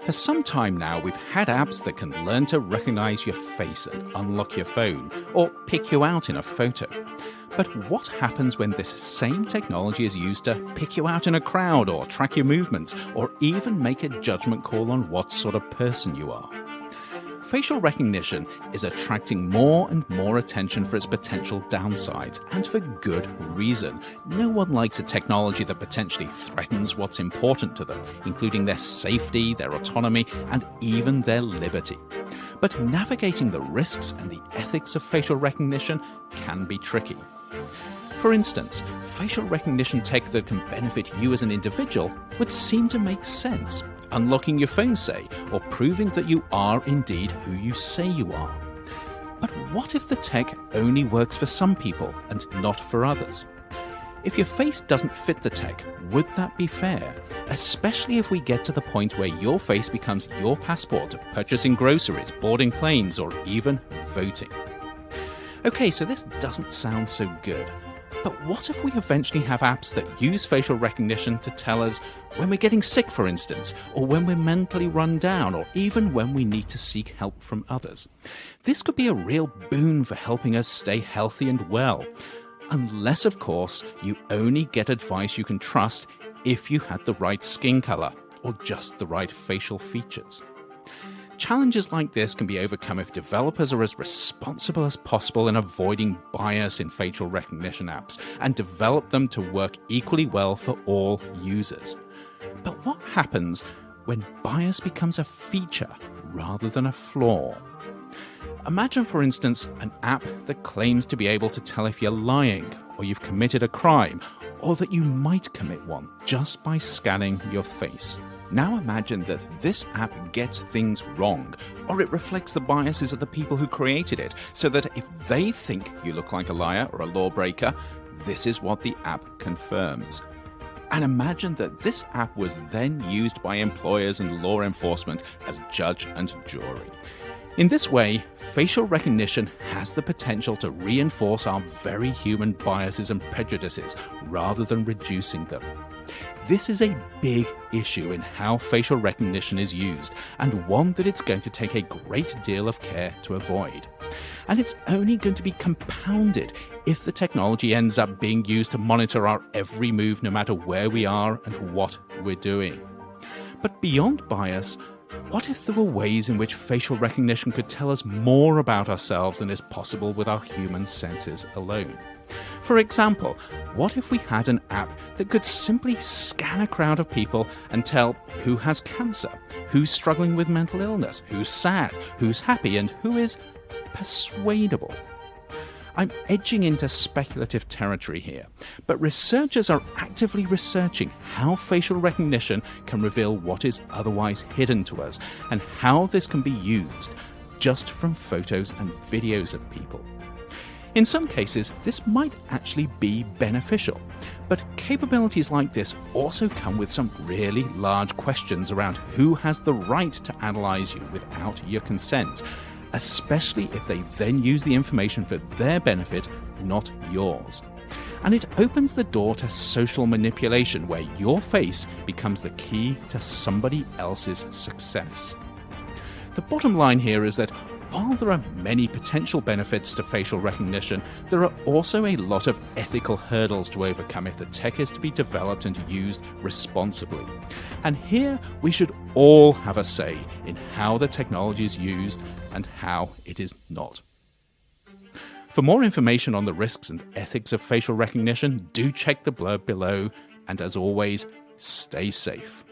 For some time now, we've had apps that can learn to recognize your face and unlock your phone, or pick you out in a photo. But what happens when this same technology is used to pick you out in a crowd, or track your movements, or even make a judgment call on what sort of person you are? Facial recognition is attracting more and more attention for its potential downsides, and for good reason. No one likes a technology that potentially threatens what's important to them, including their safety, their autonomy, and even their liberty. But navigating the risks and the ethics of facial recognition can be tricky. For instance, facial recognition tech that can benefit you as an individual would seem to make sense. Unlocking your phone, say, or proving that you are indeed who you say you are. But what if the tech only works for some people and not for others? If your face doesn't fit the tech, would that be fair? Especially if we get to the point where your face becomes your passport to purchasing groceries, boarding planes, or even voting. Okay, so this doesn't sound so good. But what if we eventually have apps that use facial recognition to tell us when we're getting sick, for instance, or when we're mentally run down, or even when we need to seek help from others? This could be a real boon for helping us stay healthy and well. Unless, of course, you only get advice you can trust if you had the right skin color or just the right facial features. Challenges like this can be overcome if developers are as responsible as possible in avoiding bias in facial recognition apps and develop them to work equally well for all users. But what happens when bias becomes a feature rather than a flaw? Imagine, for instance, an app that claims to be able to tell if you're lying, or you've committed a crime, or that you might commit one just by scanning your face. Now imagine that this app gets things wrong, or it reflects the biases of the people who created it, so that if they think you look like a liar or a lawbreaker, this is what the app confirms. And imagine that this app was then used by employers and law enforcement as judge and jury. In this way, facial recognition has the potential to reinforce our very human biases and prejudices rather than reducing them. This is a big issue in how facial recognition is used, and one that it's going to take a great deal of care to avoid. And it's only going to be compounded if the technology ends up being used to monitor our every move, no matter where we are and what we're doing. But beyond bias, what if there were ways in which facial recognition could tell us more about ourselves than is possible with our human senses alone? For example, what if we had an app that could simply scan a crowd of people and tell who has cancer, who's struggling with mental illness, who's sad, who's happy, and who is persuadable? I'm edging into speculative territory here, but researchers are actively researching how facial recognition can reveal what is otherwise hidden to us, and how this can be used just from photos and videos of people. In some cases, this might actually be beneficial, but capabilities like this also come with some really large questions around who has the right to analyze you without your consent, especially if they then use the information for their benefit, not yours. And it opens the door to social manipulation, where your face becomes the key to somebody else's success. The bottom line here is that while there are many potential benefits to facial recognition, there are also a lot of ethical hurdles to overcome if the tech is to be developed and used responsibly. And here we should all have a say in how the technology is used and how it is not. For more information on the risks and ethics of facial recognition, do check the blurb below, and as always, stay safe.